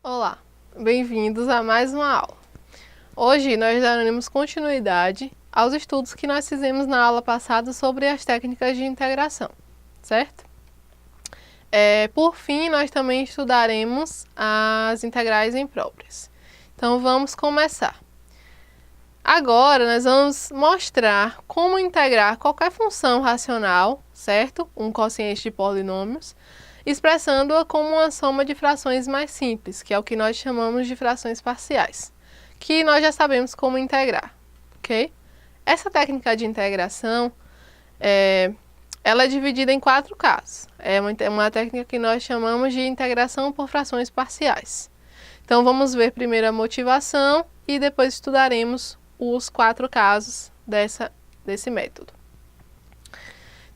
Olá, bem-vindos a mais uma aula. Hoje nós daremos continuidade aos estudos que nós fizemos na aula passada sobre as técnicas de integração, certo? Por fim, nós também estudaremos as integrais impróprias. Então vamos começar. Agora nós vamos mostrar como integrar qualquer função racional, certo? Um quociente de polinômios, expressando-a como uma soma de frações mais simples, que é o que nós chamamos de frações parciais, que nós já sabemos como integrar, ok? Essa técnica de integração, ela é dividida em 4 casos. É uma técnica que nós chamamos de integração por frações parciais. Então vamos ver primeiro a motivação e depois estudaremos os 4 casos desse método.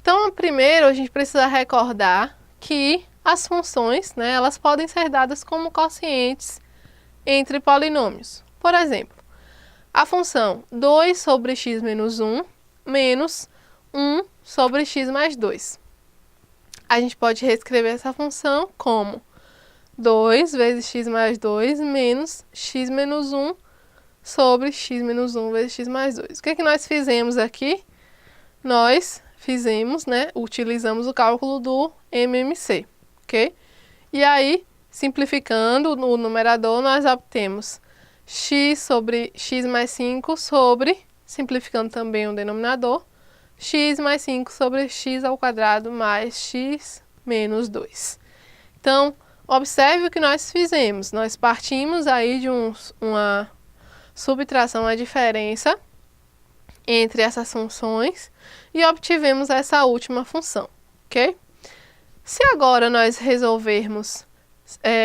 Então, primeiro a gente precisa recordar que as funções, elas podem ser dadas como quocientes entre polinômios. Por exemplo, a função 2 sobre x menos 1 menos 1 sobre x mais 2. A gente pode reescrever essa função como 2 vezes x mais 2 menos x menos 1 sobre x menos 1 vezes x mais 2. O que nós fizemos aqui? Nós utilizamos o cálculo do MMC, ok? E aí, simplificando no numerador, nós obtemos x sobre x mais 5 sobre, simplificando também o denominador, x mais 5 sobre x ao quadrado mais x menos 2. Então, observe o que nós fizemos. Nós partimos aí de uma subtração à diferença entre essas funções e obtivemos essa última função, ok? Se agora nós resolvermos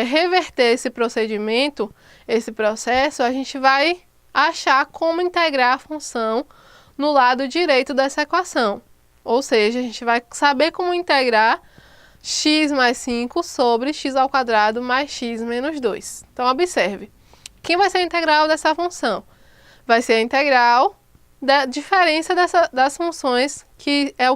reverter esse procedimento, esse processo, a gente vai achar como integrar a função no lado direito dessa equação. Ou seja, a gente vai saber como integrar x mais 5 sobre x ao quadrado mais x menos 2. Então, observe. Quem vai ser a integral dessa função? Vai ser a integral da diferença das funções, que é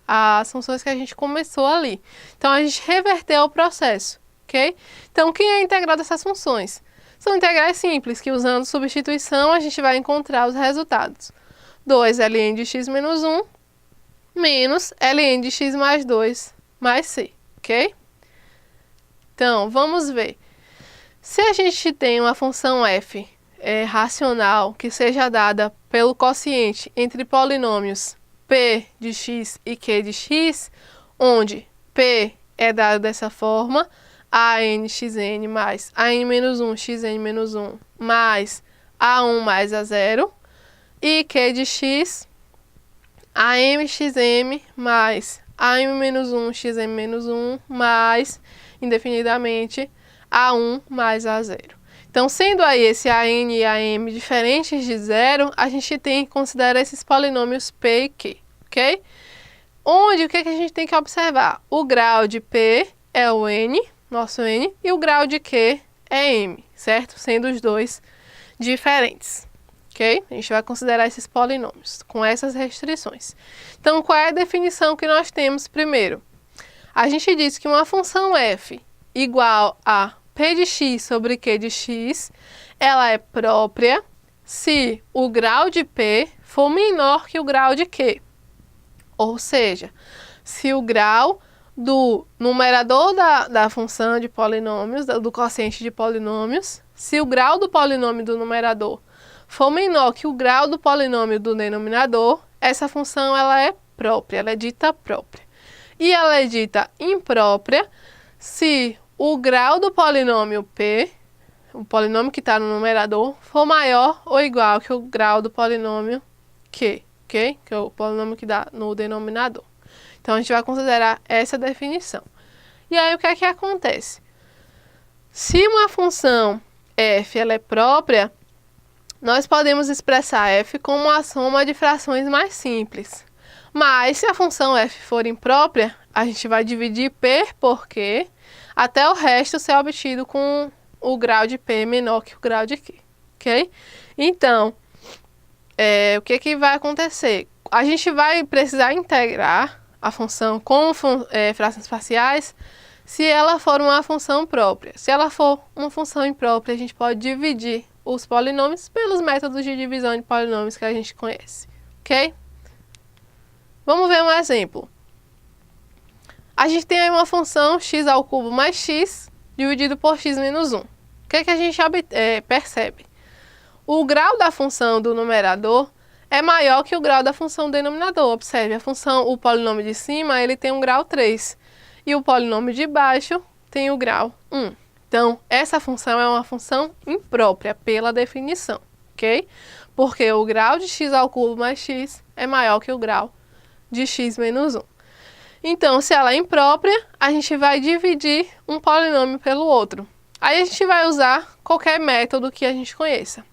as funções que a gente começou ali. Então, a gente reverteu o processo, ok? Então, quem é a integral dessas funções? São integrais simples, que usando substituição, a gente vai encontrar os resultados. 2 ln de x menos 1 menos ln de x mais 2 mais c, ok? Então, vamos ver. Se a gente tem uma função f racional que seja dada pelo quociente entre polinômios p de x e q de x, onde p é dado dessa forma, a(n)xn mais a(n-1 xn-1 mais a1 mais a0, e q de x, am(xm) mais am-1 xm-1 mais, indefinidamente, a1 mais a0. Então, sendo aí esse AN e AM diferentes de zero, a gente tem que considerar esses polinômios P e Q, ok? O que a gente tem que observar? O grau de P é o N, nosso N, e o grau de Q é M, certo? Sendo os dois diferentes, ok? A gente vai considerar esses polinômios com essas restrições. Então, qual é a definição que nós temos primeiro? A gente diz que uma função f igual a P de x sobre Q de x, ela é própria se o grau de P for menor que o grau de Q. Ou seja, se o grau do numerador da função de polinômios, do quociente de polinômios, se o grau do polinômio do numerador for menor que o grau do polinômio do denominador, essa função ela é própria, ela é dita própria. E ela é dita imprópria se o grau do polinômio P, o polinômio que está no numerador, for maior ou igual que o grau do polinômio Q, ok? Que é o polinômio que dá no denominador. Então, a gente vai considerar essa definição. E aí, o que é que acontece? Se uma função f ela é própria, nós podemos expressar f como uma soma de frações mais simples. Mas, se a função f for imprópria, a gente vai dividir P por Q, até o resto ser obtido com o grau de P menor que o grau de Q, ok? Então, o que vai acontecer? A gente vai precisar integrar a função com frações parciais se ela for uma função própria. Se ela for uma função imprópria, a gente pode dividir os polinômios pelos métodos de divisão de polinômios que a gente conhece, ok? Vamos ver um exemplo. A gente tem aí uma função x ao cubo mais x dividido por x menos 1. O que é que a gente percebe? O grau da função do numerador é maior que o grau da função do denominador. Observe, o polinômio de cima ele tem um grau 3 e o polinômio de baixo tem o grau 1. Então, essa função é uma função imprópria pela definição, ok? Porque o grau de x ao cubo mais x é maior que o grau de x menos 1. Então, se ela é imprópria, a gente vai dividir um polinômio pelo outro. Aí a gente vai usar qualquer método que a gente conheça.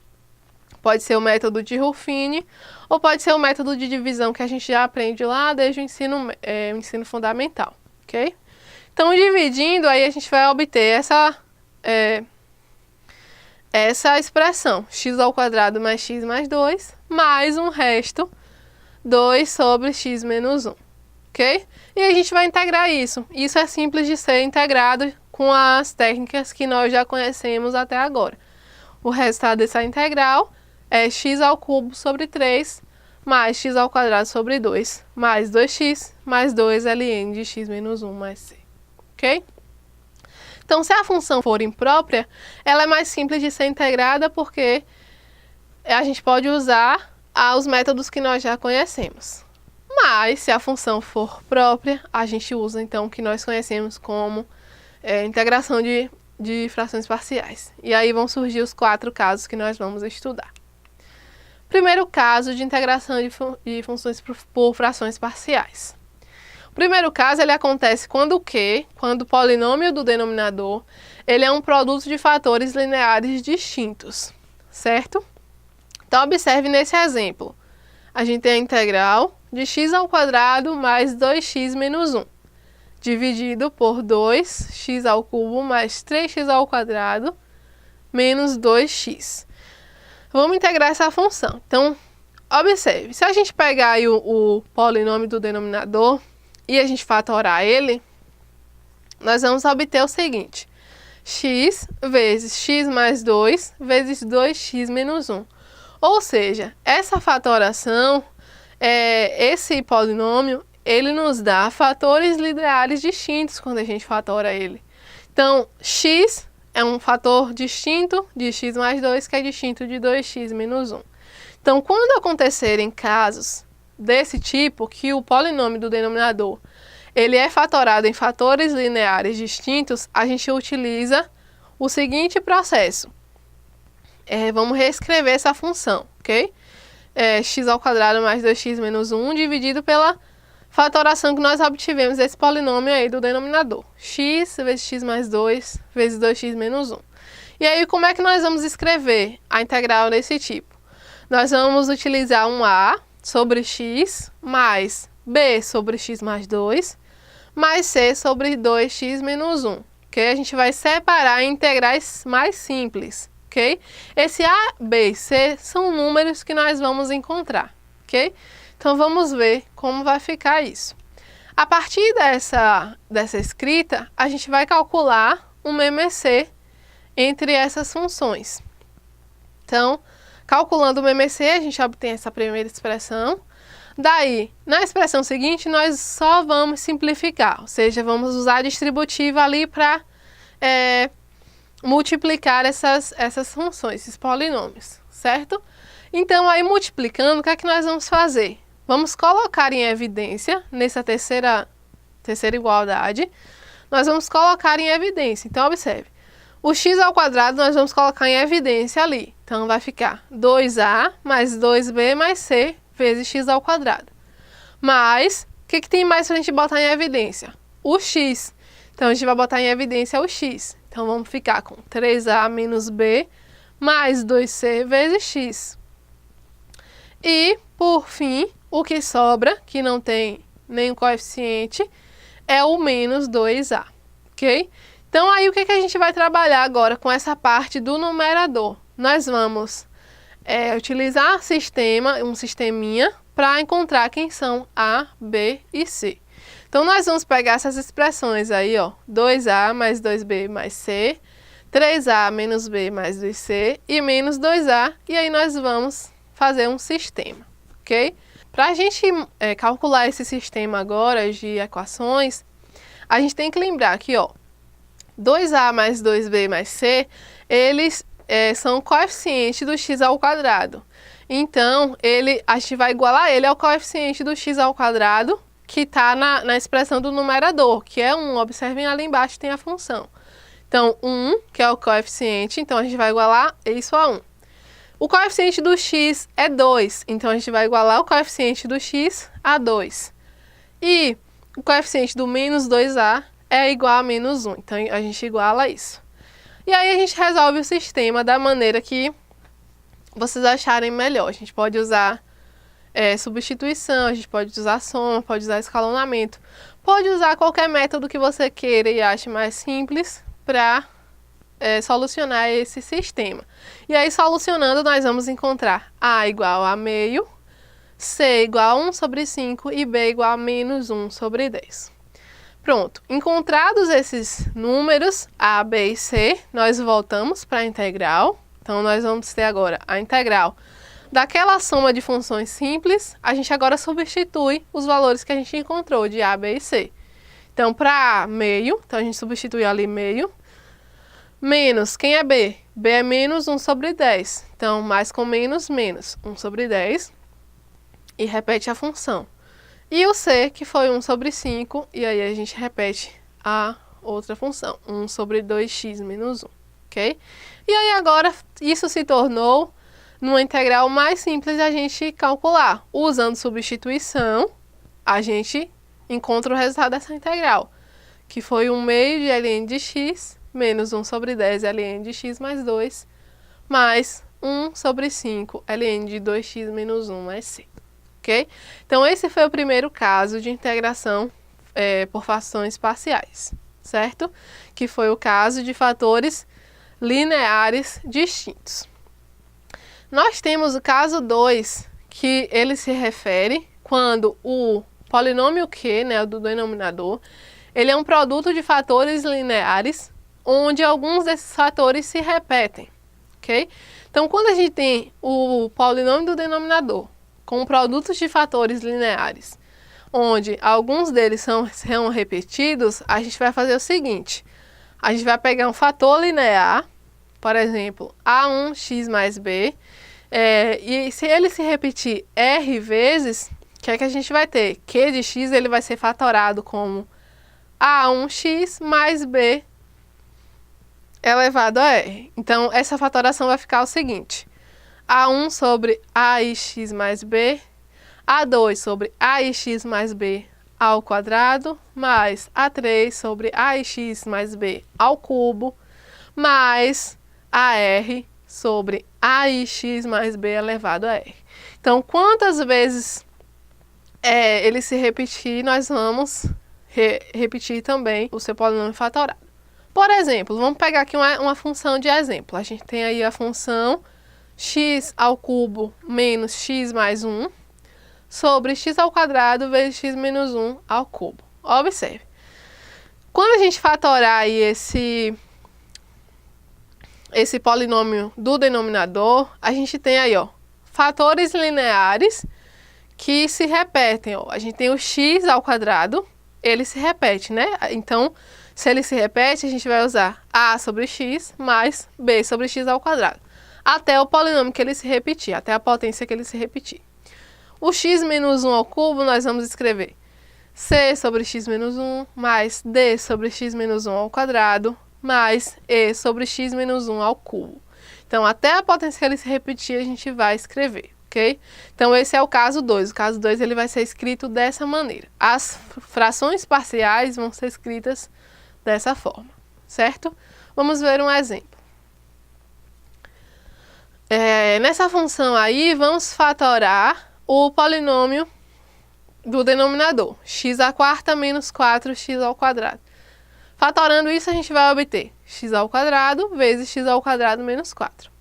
Pode ser o método de Ruffini ou pode ser o método de divisão que a gente já aprende lá desde o ensino fundamental, ok? Então, dividindo, aí a gente vai obter essa expressão, x ao quadrado mais x mais 2, mais um resto, 2 sobre x menos 1, ok? E a gente vai integrar isso. Isso é simples de ser integrado com as técnicas que nós já conhecemos até agora. O resultado dessa integral é x ao cubo sobre 3, mais x ao quadrado sobre 2, mais 2x, mais 2 ln de x menos 1 mais c, ok? Então, se a função for imprópria, ela é mais simples de ser integrada porque a gente pode usar os métodos que nós já conhecemos. Mas, se a função for própria, a gente usa, então, o que nós conhecemos como integração de frações parciais. E aí vão surgir os 4 casos que nós vamos estudar. Primeiro caso de integração de funções por frações parciais. O primeiro caso ele acontece quando o polinômio do denominador ele é um produto de fatores lineares distintos, certo? Então, observe nesse exemplo. A gente tem a integral de x ao quadrado mais 2x menos 1, dividido por 2x ao cubo mais 3x ao quadrado menos 2x. Vamos integrar essa função. Então, observe, se a gente pegar aí o polinômio do denominador e a gente fatorar ele, nós vamos obter o seguinte: x vezes x mais 2 vezes 2x menos 1. Ou seja, essa fatoração, esse polinômio, ele nos dá fatores lineares distintos quando a gente fatora ele. Então, x é um fator distinto de x mais 2, que é distinto de 2x menos 1. Então, quando acontecerem casos desse tipo, que o polinômio do denominador ele é fatorado em fatores lineares distintos, a gente utiliza o seguinte processo. Vamos reescrever essa função, ok? X ao quadrado mais 2x menos 1 dividido pela fatoração que nós obtivemos desse polinômio aí do denominador. X vezes x mais 2 vezes 2x menos 1. E aí, como é que nós vamos escrever a integral desse tipo? Nós vamos utilizar um a sobre x mais b sobre x mais 2 mais c sobre 2x menos 1. Ok? A gente vai separar em integrais mais simples. Ok? Esse a, b e c são números que nós vamos encontrar. Ok? Então, vamos ver como vai ficar isso. A partir dessa escrita, a gente vai calcular um MMC entre essas funções. Então, calculando o MMC, a gente obtém essa primeira expressão. Daí, na expressão seguinte, nós só vamos simplificar, ou seja, vamos usar a distributiva ali para multiplicar essas funções, esses polinômios, certo? Então, aí multiplicando, o que é que nós vamos fazer? Vamos colocar em evidência, nessa terceira igualdade, nós vamos colocar em evidência. Então, observe, o x ao quadrado nós vamos colocar em evidência ali. Então, vai ficar 2a mais 2b mais c vezes x ao quadrado. Mas, o que tem mais para a gente botar em evidência? O x. Então, a gente vai botar em evidência o x. Então, vamos ficar com 3a menos b mais 2c vezes x. E, por fim, o que sobra, que não tem nenhum coeficiente, é o menos 2a, ok? Então, aí o que a gente vai trabalhar agora com essa parte do numerador? Nós vamos utilizar um sisteminha para encontrar quem são A, B e C. Então, nós vamos pegar essas expressões aí, ó, 2A mais 2B mais C, 3A menos B mais 2C e menos 2A, e aí nós vamos fazer um sistema, ok? Para a gente calcular esse sistema agora de equações, a gente tem que lembrar que, ó, 2A mais 2B mais C, eles são coeficientes do x ao quadrado. Então, a gente vai igualar ele ao coeficiente do x ao quadrado, que está na expressão do numerador, que é 1. Observem ali embaixo tem a função. Então, 1, que é o coeficiente, então a gente vai igualar isso a 1. O coeficiente do x é 2, então a gente vai igualar o coeficiente do x a 2. E o coeficiente do menos 2a é igual a menos 1, então a gente iguala isso. E aí a gente resolve o sistema da maneira que vocês acharem melhor. A gente pode usar substituição, a gente pode usar soma, pode usar escalonamento, pode usar qualquer método que você queira e ache mais simples para solucionar esse sistema. E aí, solucionando, nós vamos encontrar A igual a meio, C igual a 1 sobre 5 e B igual a menos 1 sobre 10. Pronto, encontrados esses números, A, B e C, nós voltamos para a integral. Então, nós vamos ter agora a integral daquela soma de funções simples, a gente agora substitui os valores que a gente encontrou de A, B e C. Então, para A, meio, então a gente substitui ali meio, menos, quem é B? B é menos 1 sobre 10. Então, mais com menos, menos 1 sobre 10. E repete a função. E o C, que foi 1 sobre 5, e aí a gente repete a outra função, 1 sobre 2x menos 1, ok? E aí agora, isso se tornou numa integral mais simples de a gente calcular. Usando substituição, a gente encontra o resultado dessa integral, que foi 1 meio de ln de x menos 1 sobre 10 ln de x mais 2, mais 1 sobre 5 ln de 2x menos 1 mais c. Ok? Então, esse foi o primeiro caso de integração por frações parciais, certo? Que foi o caso de fatores lineares distintos. Nós temos o caso 2, que ele se refere quando o polinômio Q, né, do denominador, ele é um produto de fatores lineares, onde alguns desses fatores se repetem, ok? Então, quando a gente tem o polinômio do denominador com produtos de fatores lineares, onde alguns deles são repetidos, a gente vai fazer o seguinte: a gente vai pegar um fator linear, por exemplo, A1x mais B, e se ele se repetir R vezes, o que é que a gente vai ter? Q de x ele vai ser fatorado como A1x mais B elevado a R. Então, essa fatoração vai ficar o seguinte: A1 sobre AX mais B, A2 sobre AX mais B ao quadrado, mais A3 sobre AX mais B ao cubo, mais AR sobre AX mais B elevado a R. Então, quantas vezes ele se repetir, nós vamos repetir também o seu polinômio fatorado. Por exemplo, vamos pegar aqui uma função de exemplo. A gente tem aí a função x ao cubo menos x mais 1 sobre x ao quadrado vezes x menos 1 ao cubo. Observe. Quando a gente fatorar aí esse polinômio do denominador, a gente tem aí, ó, fatores lineares que se repetem. Ó. A gente tem o x ao quadrado, ele se repete, né? Então, se ele se repete, a gente vai usar a sobre x mais b sobre x ao quadrado, até o polinômio que ele se repetir, até a potência que ele se repetir. O x menos 1 ao cubo, nós vamos escrever c sobre x menos 1 mais d sobre x menos 1 ao quadrado mais e sobre x menos 1 ao cubo. Então, até a potência que ele se repetir, a gente vai escrever, ok? Então, esse é o caso 2. O caso 2 ele vai ser escrito dessa maneira. As frações parciais vão ser escritas dessa forma, certo? Vamos ver um exemplo. Nessa função aí, vamos fatorar o polinômio do denominador, x à quarta menos 4x ao quadrado. Fatorando isso, a gente vai obter x ao quadrado vezes x ao quadrado menos 4.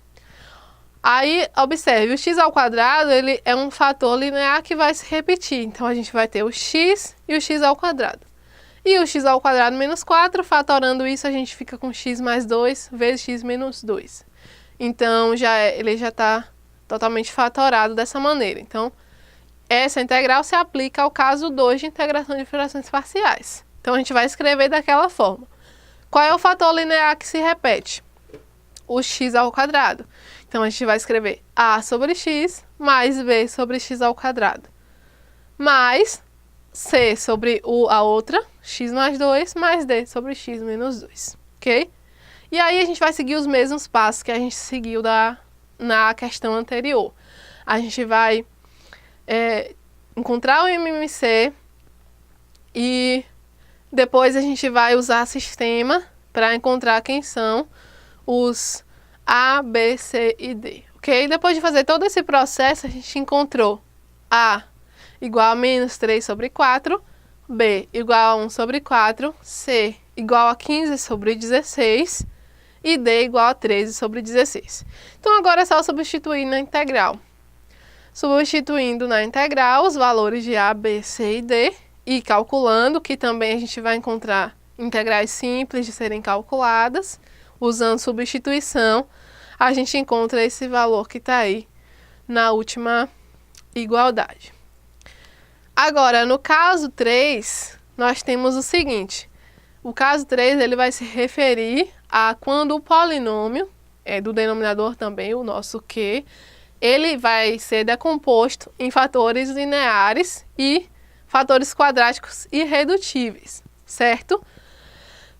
Aí, observe, o x ao quadrado, ele é um fator linear que vai se repetir. Então, a gente vai ter o x e o x ao quadrado. E o x ao quadrado menos 4, fatorando isso, a gente fica com x mais 2 vezes x menos 2. Então, ele já está totalmente fatorado dessa maneira. Então, essa integral se aplica ao caso 2 de integração de frações parciais. Então, a gente vai escrever daquela forma. Qual é o fator linear que se repete? O x ao quadrado. Então, a gente vai escrever a sobre x mais b sobre x ao quadrado. Mais c sobre a outra, x mais 2, mais d sobre x menos 2. Ok? E aí, a gente vai seguir os mesmos passos que a gente seguiu na questão anterior. A gente vai encontrar o MMC e depois a gente vai usar sistema para encontrar quem são os A, B, C e D, ok? Depois de fazer todo esse processo, a gente encontrou A igual a menos 3 sobre 4, B igual a 1 sobre 4, C igual a 15 sobre 16 e D igual a 13 sobre 16. Então, agora é só substituir na integral. Substituindo na integral os valores de A, B, C e D e calculando, que também a gente vai encontrar integrais simples de serem calculadas. Usando substituição, a gente encontra esse valor que está aí na última igualdade. Agora, no caso 3, nós temos o seguinte. O caso 3 ele vai se referir a quando o polinômio, do denominador também, o nosso Q, ele vai ser decomposto em fatores lineares e fatores quadráticos irredutíveis, certo?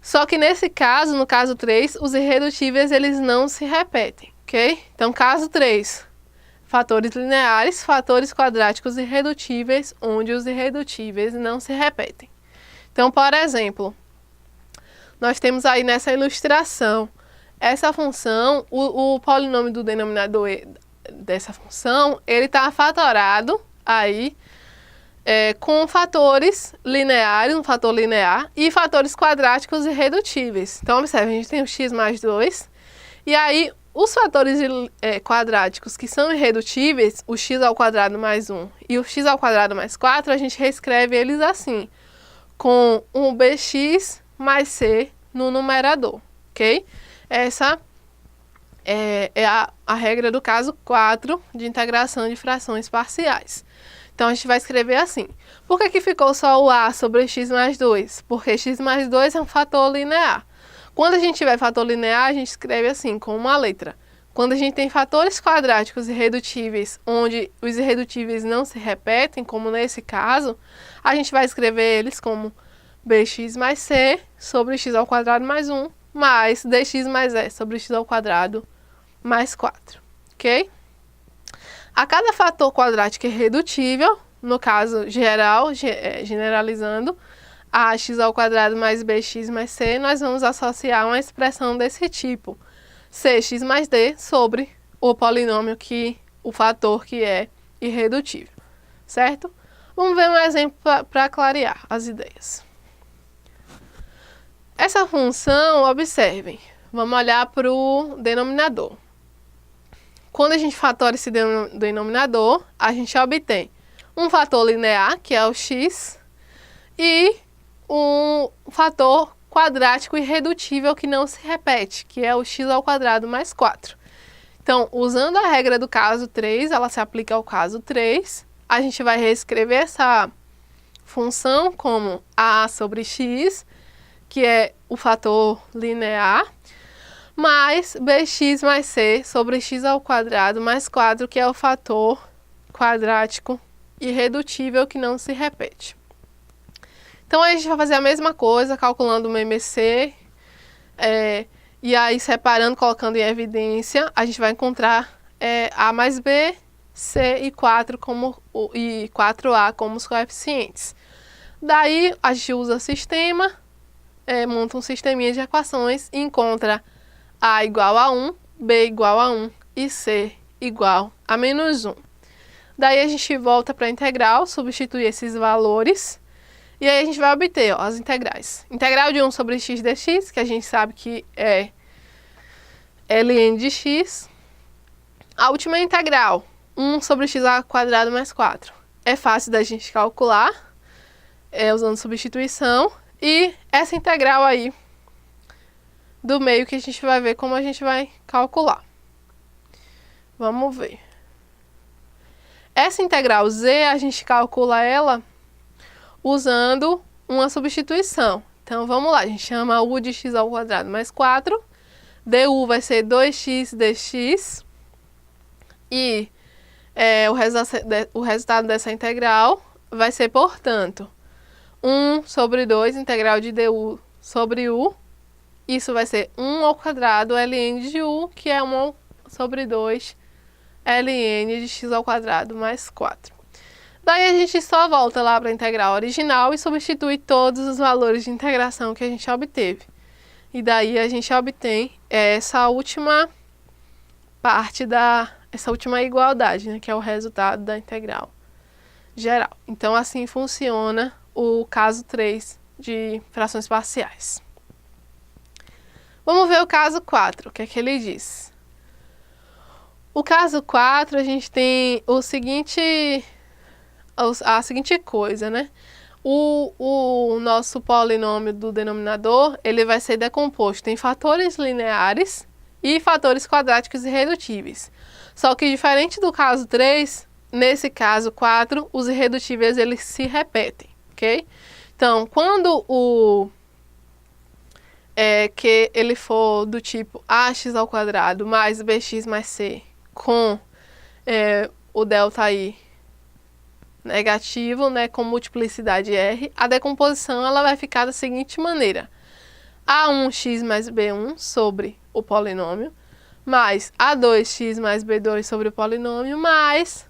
Só que nesse caso, no caso 3, os irredutíveis eles não se repetem, ok? Então, caso 3, fatores lineares, fatores quadráticos irredutíveis, onde os irredutíveis não se repetem. Então, por exemplo, nós temos aí nessa ilustração, essa função, o polinômio do denominador dessa função, ele está fatorado aí com fatores lineares, um fator linear, e fatores quadráticos irredutíveis. Então, observe, a gente tem o x mais 2, e aí os fatores quadráticos que são irredutíveis, o x ao quadrado mais 1 e o x ao quadrado mais 4, a gente reescreve eles assim, com um bx mais c no numerador, ok? Essa é a regra do caso 4 de integração de frações parciais. Então, a gente vai escrever assim. Por que ficou só o A sobre x mais 2? Porque x mais 2 é um fator linear. Quando a gente tiver fator linear, a gente escreve assim, com uma letra. Quando a gente tem fatores quadráticos irredutíveis, onde os irredutíveis não se repetem, como nesse caso, a gente vai escrever eles como bx mais c sobre x ao quadrado mais 1, mais dx mais e sobre x ao quadrado mais 4. Ok? A cada fator quadrático irredutível, no caso geral, generalizando, a x ao quadrado mais bx mais c, nós vamos associar uma expressão desse tipo, cx mais d sobre o polinômio o fator que é irredutível, certo? Vamos ver um exemplo para clarear as ideias. Essa função, observem, vamos olhar para o denominador. Quando a gente fatora esse denominador, a gente obtém um fator linear, que é o x, e um fator quadrático irredutível que não se repete, que é o x ao quadrado mais 4. Então, usando a regra do caso 3, ela se aplica ao caso 3, a gente vai reescrever essa função como a sobre x, que é o fator linear, mais bx mais c sobre x ao quadrado mais 4, que é o fator quadrático irredutível que não se repete. Então, a gente vai fazer a mesma coisa, calculando o MMC, e aí separando, colocando em evidência, a gente vai encontrar A mais B, C e 4 e 4A como os coeficientes. Daí, a gente usa o sistema, monta um sisteminha de equações e encontra A igual a 1, B igual a 1 e C igual a menos 1. Daí a gente volta para a integral, substitui esses valores e aí a gente vai obter as integrais. Integral de 1 sobre x dx, que a gente sabe que é ln de x, A última integral, 1 sobre x ao quadrado mais 4. É fácil da gente calcular, usando substituição. E essa integral aí, do meio, que a gente vai ver como a gente vai calcular. Vamos ver. Essa integral z, a gente calcula ela usando uma substituição. Então, vamos lá. A gente chama u de x ao quadrado mais 4. Du vai ser 2x dx. E o resultado dessa integral vai ser, portanto, 1 sobre 2, integral de du sobre u. Isso vai ser 1 ao quadrado ln de u, que é 1 sobre 2 ln de x ao quadrado mais 4. Daí a gente só volta lá para a integral original e substitui todos os valores de integração que a gente obteve. E daí a gente obtém essa última parte essa última igualdade, né, que é o resultado da integral geral. Então assim funciona o caso 3 de frações parciais. Vamos ver o caso 4, o que é que ele diz. O caso 4, a gente tem a seguinte coisa, né? O nosso polinômio do denominador, ele vai ser decomposto em fatores lineares e fatores quadráticos irredutíveis. Só que diferente do caso 3, nesse caso 4, os irredutíveis eles se repetem, ok? Então, quando que ele for do tipo ax ao quadrado mais bx mais c com o delta negativo, né, com multiplicidade r, a decomposição ela vai ficar da seguinte maneira: a1x mais b1 sobre o polinômio, mais a2x mais b2 sobre o polinômio, mais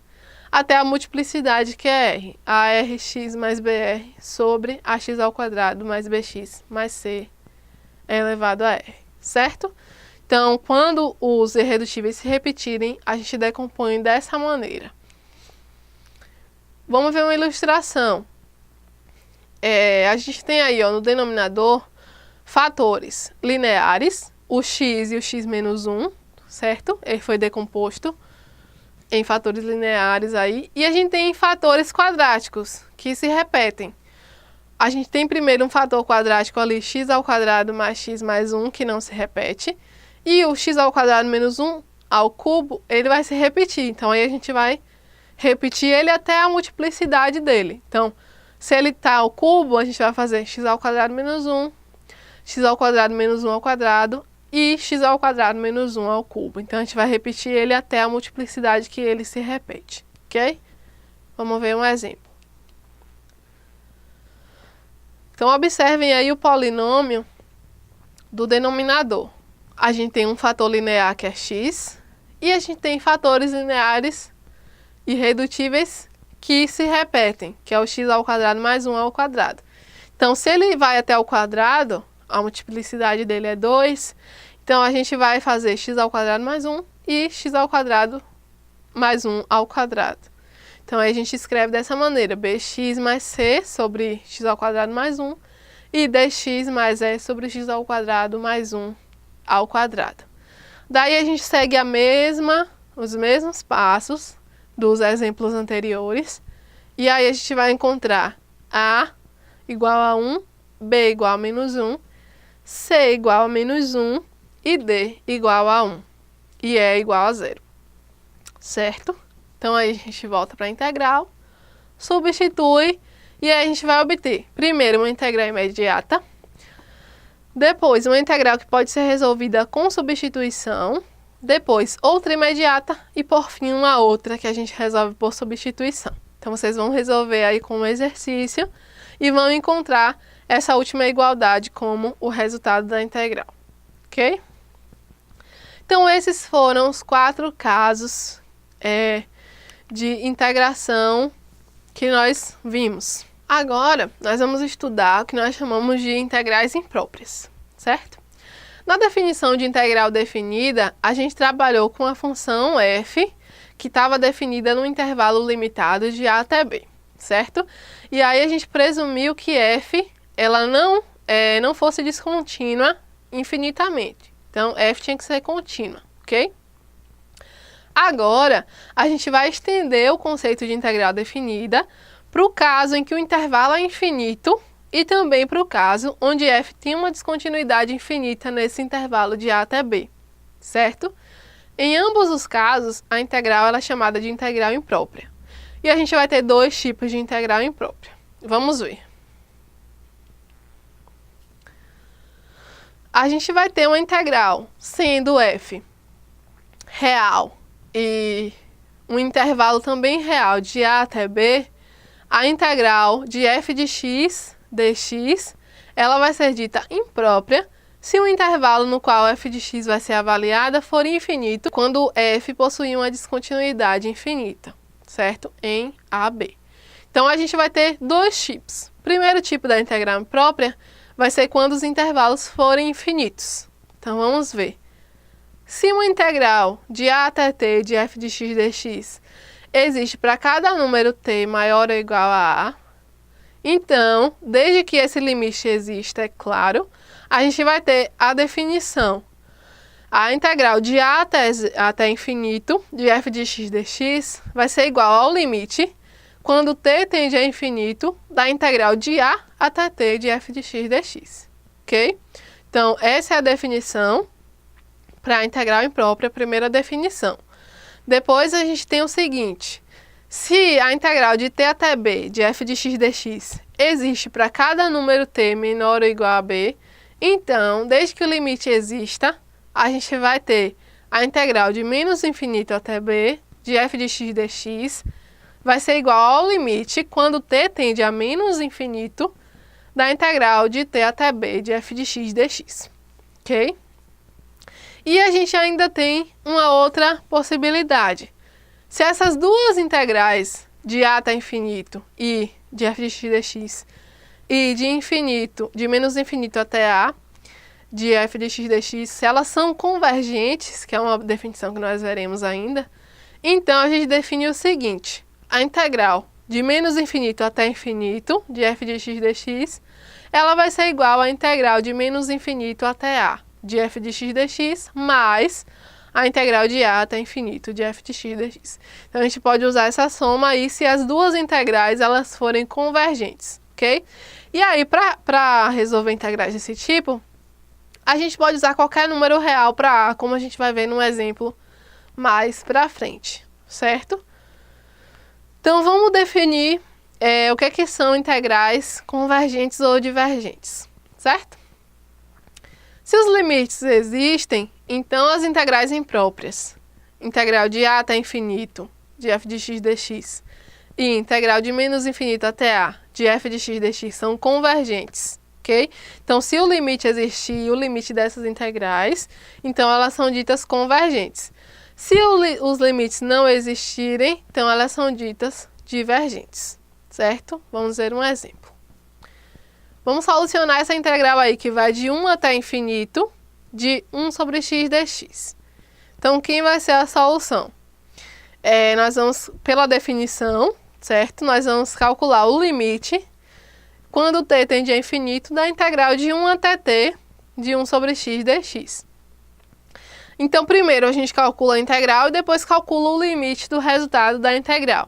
até a multiplicidade que é r, arx mais br sobre ax ao quadrado mais bx mais c elevado a r, certo? Então, quando os irredutíveis se repetirem, a gente decompõe dessa maneira. Vamos ver uma ilustração. A gente tem aí, no denominador, fatores lineares, o x e o x menos 1, certo? Ele foi decomposto em fatores lineares aí. E a gente tem fatores quadráticos, que se repetem. A gente tem primeiro um fator quadrático ali, x ao quadrado mais x mais 1, que não se repete. E o x ao quadrado menos 1 ao cubo, ele vai se repetir. Então, aí a gente vai repetir ele até a multiplicidade dele. Então, se ele está ao cubo, a gente vai fazer x ao quadrado menos 1, x ao quadrado menos 1 ao quadrado e x ao quadrado menos 1 ao cubo. Então, a gente vai repetir ele até a multiplicidade que ele se repete, ok? Vamos ver um exemplo. Então, observem aí o polinômio do denominador. A gente tem um fator linear que é x e a gente tem fatores lineares irredutíveis que se repetem, que é o x ao quadrado mais 1 ao quadrado. Então, se ele vai até o quadrado, a multiplicidade dele é 2, então a gente vai fazer x ao quadrado mais 1 e x ao quadrado mais 1 ao quadrado. Então, aí a gente escreve dessa maneira: bx mais c sobre x ao quadrado mais 1 e dx mais e sobre x ao quadrado mais 1 ao quadrado. Daí a gente segue os mesmos passos dos exemplos anteriores. E aí a gente vai encontrar a igual a 1, b igual a menos 1, c igual a menos 1 e d igual a 1. E e igual a 0. Certo? Então aí a gente volta para a integral, substitui e aí a gente vai obter primeiro uma integral imediata, depois uma integral que pode ser resolvida com substituição, depois outra imediata e por fim uma outra que a gente resolve por substituição. Então vocês vão resolver aí com um exercício e vão encontrar essa última igualdade como o resultado da integral, ok? Então esses foram os 4 casos de integração que nós vimos. Agora, nós vamos estudar o que nós chamamos de integrais impróprias, certo? Na definição de integral definida, a gente trabalhou com a função f, que estava definida no intervalo limitado de a até b, certo? E aí a gente presumiu que f, ela não fosse descontínua infinitamente. Então, f tinha que ser contínua, ok? Agora, a gente vai estender o conceito de integral definida para o caso em que o intervalo é infinito e também para o caso onde f tem uma descontinuidade infinita nesse intervalo de a até b, certo? Em ambos os casos, a integral ela é chamada de integral imprópria. E a gente vai ter dois tipos de integral imprópria. Vamos ver. A gente vai ter uma integral sendo f real e um intervalo também real de a até b, a integral de f de x dx, ela vai ser dita imprópria se o intervalo no qual f de x vai ser avaliada for infinito, quando f possui uma descontinuidade infinita, certo? Em AB. Então, a gente vai ter dois tipos. O primeiro tipo da integral imprópria vai ser quando os intervalos forem infinitos. Então, vamos ver. Se uma integral de a até t de f de x dx existe para cada número t maior ou igual a a, então, desde que esse limite exista, é claro, a gente vai ter a definição. A integral de a até infinito de f de x dx vai ser igual ao limite, quando t tende a infinito, da integral de a até t de f de x dx. Ok? Então, essa é a definição para a integral imprópria, a primeira definição. Depois, a gente tem o seguinte. Se a integral de t até b de f de x dx existe para cada número t menor ou igual a b, então, desde que o limite exista, a gente vai ter a integral de menos infinito até b de f de x dx vai ser igual ao limite quando t tende a menos infinito da integral de t até b de f de x dx. Ok? E a gente ainda tem uma outra possibilidade. Se essas duas integrais de a até infinito e de f de x dx e de menos infinito até a de f de x dx, se elas são convergentes, que é uma definição que nós veremos ainda, então a gente define o seguinte. A integral de menos infinito até infinito de f de x dx, ela vai ser igual à integral de menos infinito até a de f de x dx mais a integral de a até infinito de f de x dx. Então, a gente pode usar essa soma aí se as duas integrais elas forem convergentes, ok? E aí, para resolver integrais desse tipo, a gente pode usar qualquer número real para a, como a gente vai ver num exemplo mais para frente, certo? Então, vamos definir o que são integrais convergentes ou divergentes, certo? Se os limites existem, então as integrais impróprias, integral de a até infinito de f de x dx e integral de menos infinito até a de f de x dx são convergentes, ok? Então, se o limite existir, o limite dessas integrais, então elas são ditas convergentes. Se os limites não existirem, então elas são ditas divergentes, certo? Vamos ver um exemplo. Vamos solucionar essa integral aí que vai de 1 até infinito de 1 sobre x dx. Então, quem vai ser a solução? Nós vamos, pela definição, certo? Nós vamos calcular o limite quando t tende a infinito da integral de 1 até t de 1 sobre x dx. Então, primeiro a gente calcula a integral e depois calcula o limite do resultado da integral.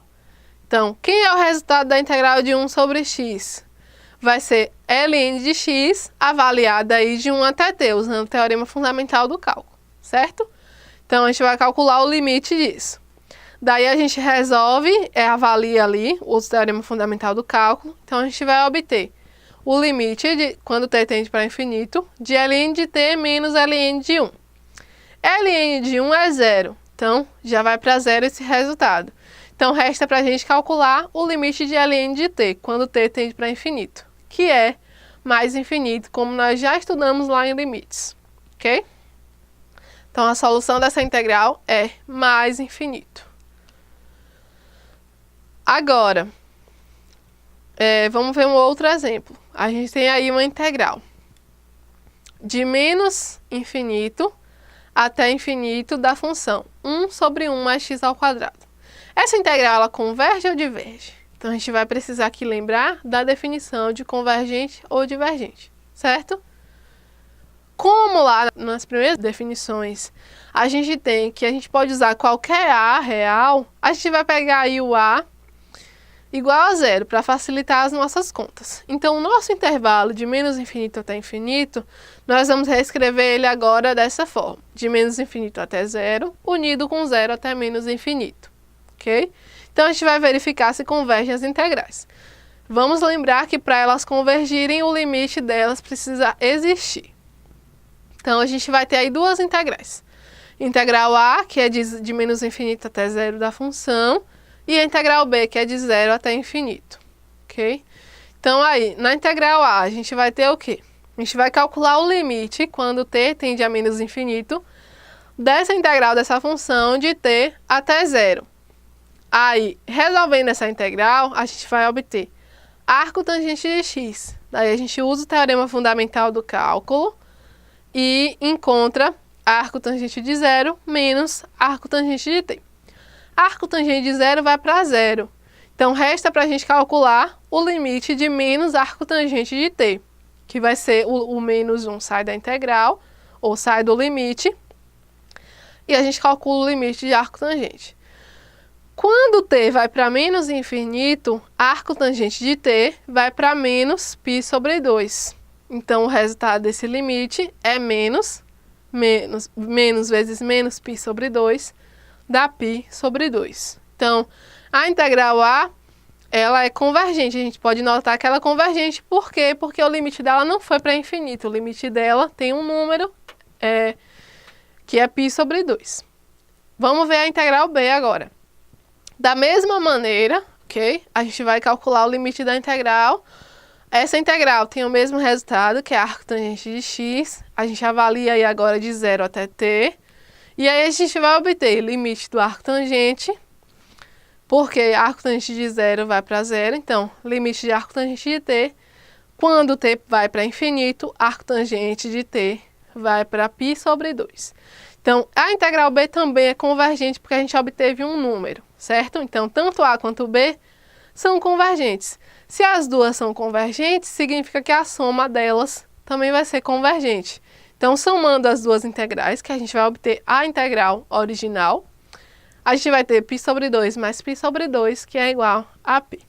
Então, quem é o resultado da integral de 1 sobre x? Vai ser ln de x avaliada aí de 1 até t, usando o teorema fundamental do cálculo, certo? Então, a gente vai calcular o limite disso. Daí, a gente resolve, avalia ali o teorema fundamental do cálculo. Então, a gente vai obter o limite, de quando t tende para infinito, de ln de t menos ln de 1. ln de 1 é zero, então já vai para zero esse resultado. Então, resta para a gente calcular o limite de ln de t, quando t tende para infinito, que é mais infinito, como nós já estudamos lá em limites, ok? Então, a solução dessa integral é mais infinito. Agora, vamos ver um outro exemplo. A gente tem aí uma integral de menos infinito até infinito da função 1 sobre 1 mais x ao quadrado. Essa integral, ela converge ou diverge? Então, a gente vai precisar aqui lembrar da definição de convergente ou divergente, certo? Como como lá nas primeiras definições a gente tem que a gente pode usar qualquer A real, a gente vai pegar aí o A igual a zero para facilitar as nossas contas. Então, o nosso intervalo de menos infinito até infinito, nós vamos reescrever ele agora dessa forma. De menos infinito até zero, unido com zero até menos infinito. Ok? Então, a gente vai verificar se convergem as integrais. Vamos lembrar que para elas convergirem, o limite delas precisa existir. Então, a gente vai ter aí duas integrais. Integral A, que é de menos infinito até zero da função, e a integral B, que é de zero até infinito. Ok? Então, aí, na integral A, a gente vai ter o quê? A gente vai calcular o limite, quando t tende a menos infinito, dessa integral dessa função de t até zero. Aí, resolvendo essa integral, a gente vai obter arco tangente de x. Daí a gente usa o teorema fundamental do cálculo e encontra arco tangente de zero menos arco tangente de t. Arco tangente de zero vai para zero. Então, resta para a gente calcular o limite de menos arco tangente de t, que vai ser o menos 1 sai da integral, ou sai do limite, e a gente calcula o limite de arco tangente. Quando t vai para menos infinito, arco tangente de t vai para menos π sobre 2. Então, o resultado desse limite é menos vezes menos π sobre 2, dá π sobre 2. Então, a integral A, ela é convergente. A gente pode notar que ela é convergente. Por quê? Porque o limite dela não foi para infinito. O limite dela tem um número que é π sobre 2. Vamos ver a integral B agora. Da mesma maneira, ok? A gente vai calcular o limite da integral. Essa integral tem o mesmo resultado, que é arco tangente de x. A gente avalia aí agora de 0 até t. E aí a gente vai obter limite do arco tangente, porque arco tangente de 0 vai para 0, então limite de arco tangente de t, quando t vai para infinito, arco tangente de t vai para π sobre 2. Então, a integral B também é convergente porque a gente obteve um número, certo? Então, tanto A quanto B são convergentes. Se as duas são convergentes, significa que a soma delas também vai ser convergente. Então, somando as duas integrais, que a gente vai obter a integral original, a gente vai ter π sobre 2 mais π sobre 2, que é igual a π.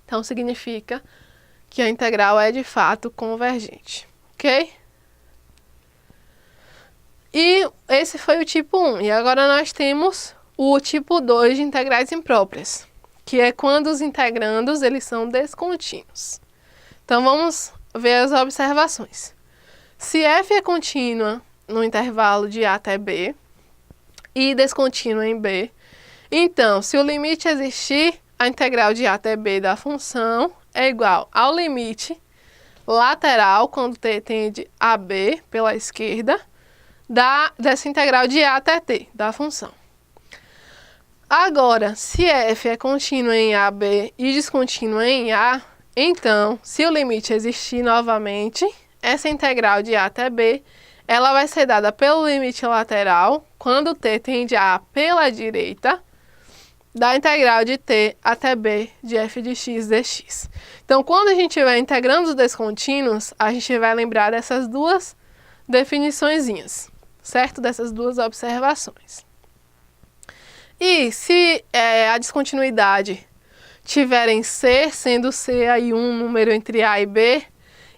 Então, significa que a integral é, de fato, convergente. Ok? E esse foi o tipo 1. E agora nós temos o tipo 2 de integrais impróprias, que é quando os integrandos eles são descontínuos. Então, vamos ver as observações. Se f é contínua no intervalo de a até b e descontínua em b, então, se o limite existir, a integral de a até b da função é igual ao limite lateral, quando t tende a b pela esquerda, dessa integral de a até t da função. Agora, se f é contínua em AB e descontínua em A, então, se o limite existir novamente, essa integral de A até B, ela vai ser dada pelo limite lateral, quando t tende a A pela direita, da integral de t até b de f de x dx. Então, quando a gente estiver integrando os descontínuos, a gente vai lembrar dessas duas definiçõezinhas, certo? Dessas duas observações. E se a descontinuidade tiver em C, sendo C aí um número entre A e B,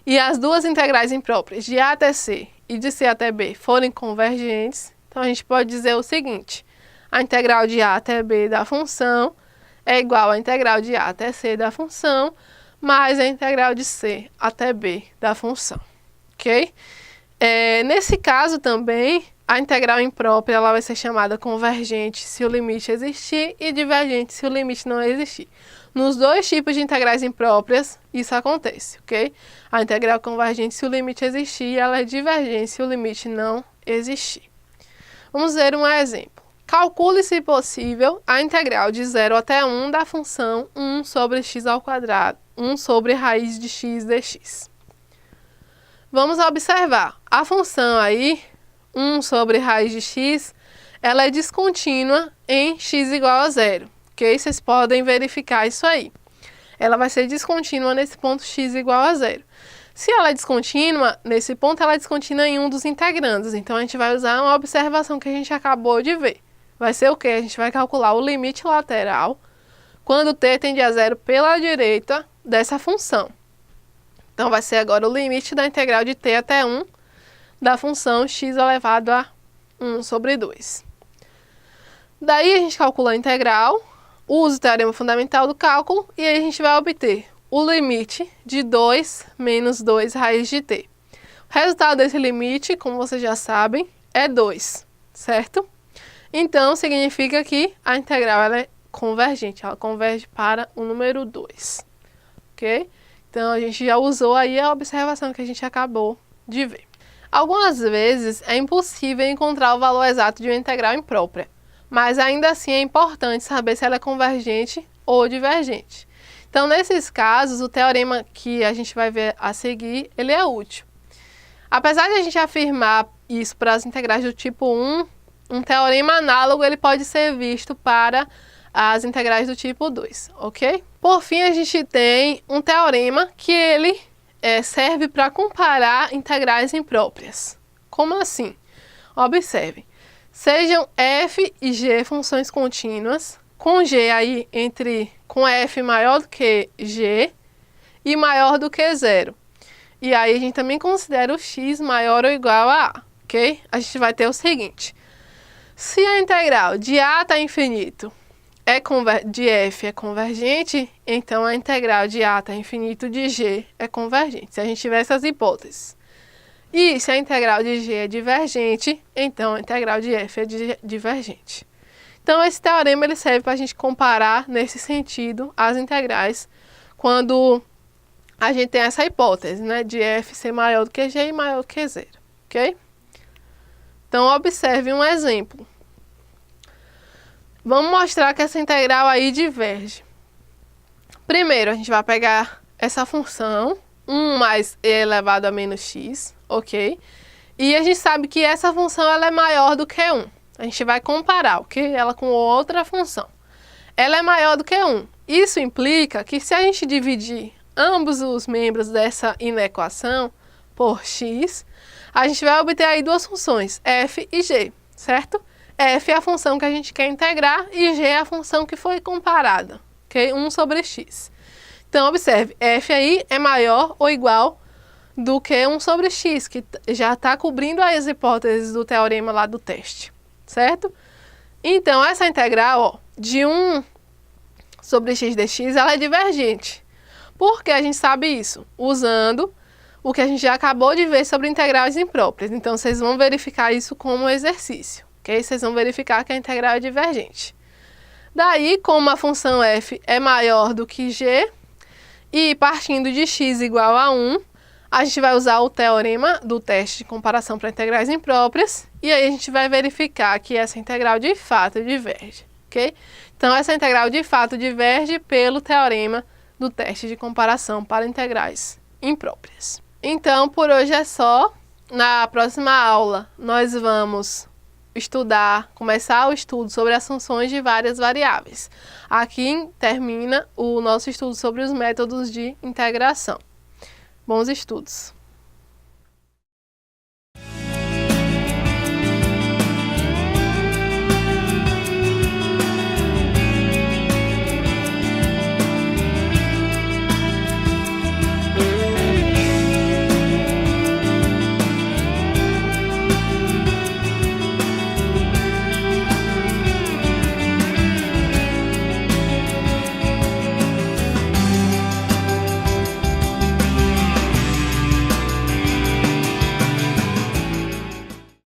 e as duas integrais impróprias de A até C e de C até B forem convergentes, então a gente pode dizer o seguinte: a integral de A até B da função é igual à integral de A até C da função, mais a integral de C até B da função, ok? Nesse caso também, a integral imprópria ela vai ser chamada convergente se o limite existir e divergente se o limite não existir. Nos dois tipos de integrais impróprias, isso acontece, ok? A integral convergente se o limite existir e ela é divergente se o limite não existir. Vamos ver um exemplo. Calcule, se possível, a integral de 0 até 1 da função 1 sobre x ao quadrado, 1 sobre raiz de x dx. Vamos observar. A função aí, 1 sobre raiz de x, ela é descontínua em x igual a 0. Ok? Vocês podem verificar isso aí. Ela vai ser descontínua nesse ponto x igual a 0. Se ela é descontínua, nesse ponto ela é descontínua em um dos integrandos. Então, a gente vai usar uma observação que a gente acabou de ver. Vai ser o quê? A gente vai calcular o limite lateral quando t tende a zero pela direita dessa função. Então, vai ser agora o limite da integral de t até 1 da função x elevado a 1 sobre 2. Daí, a gente calcula a integral, usa o teorema fundamental do cálculo e aí a gente vai obter o limite de 2 menos 2 raiz de t. O resultado desse limite, como vocês já sabem, é 2, certo? Então, significa que a integral ela é convergente, ela converge para o número 2, ok? Então, a gente já usou aí a observação que a gente acabou de ver. Algumas vezes é impossível encontrar o valor exato de uma integral imprópria, mas ainda assim é importante saber se ela é convergente ou divergente. Então, nesses casos, o teorema que a gente vai ver a seguir, ele é útil. Apesar de a gente afirmar isso para as integrais do tipo 1, um teorema análogo ele pode ser visto para as integrais do tipo 2, ok? Por fim, a gente tem um teorema que ele serve para comparar integrais impróprias. Como assim? Observe, sejam f e g funções contínuas, com g aí com f maior do que g e maior do que zero. E aí a gente também considera o x maior ou igual a a, ok? A gente vai ter o seguinte, se a integral de a até infinito de f é convergente, então a integral de a até infinito de g é convergente, se a gente tiver essas hipóteses. E se a integral de g é divergente, então a integral de f é divergente. Então, esse teorema ele serve para a gente comparar, nesse sentido, as integrais quando a gente tem essa hipótese, né, de f ser maior do que g e maior do que zero, ok? Então, observe um exemplo. Vamos mostrar que essa integral aí diverge. Primeiro, a gente vai pegar essa função, 1 mais e elevado a menos x, ok? E a gente sabe que essa função ela é maior do que 1. A gente vai comparar, ok? Ela com outra função. Ela é maior do que 1. Isso implica que se a gente dividir ambos os membros dessa inequação por x, a gente vai obter aí duas funções, f e g, certo? F é a função que a gente quer integrar e g é a função que foi comparada, ok? 1 sobre x. Então, observe, f aí é maior ou igual do que 1 sobre x, que já está cobrindo as hipóteses do teorema lá do teste, certo? Então, essa integral ó, de 1 sobre x dx, ela é divergente. Por que a gente sabe isso? Usando o que a gente já acabou de ver sobre integrais impróprias. Então, vocês vão verificar isso como exercício, ok? Vocês vão verificar que a integral é divergente. Daí, como a função f é maior do que g, e partindo de x igual a 1, a gente vai usar o teorema do teste de comparação para integrais impróprias, e aí a gente vai verificar que essa integral de fato diverge, ok? Então, essa integral de fato diverge pelo teorema do teste de comparação para integrais impróprias. Então, por hoje é só. Na próxima aula, nós vamos começar o estudo sobre as funções de várias variáveis. Aqui termina o nosso estudo sobre os métodos de integração. Bons estudos!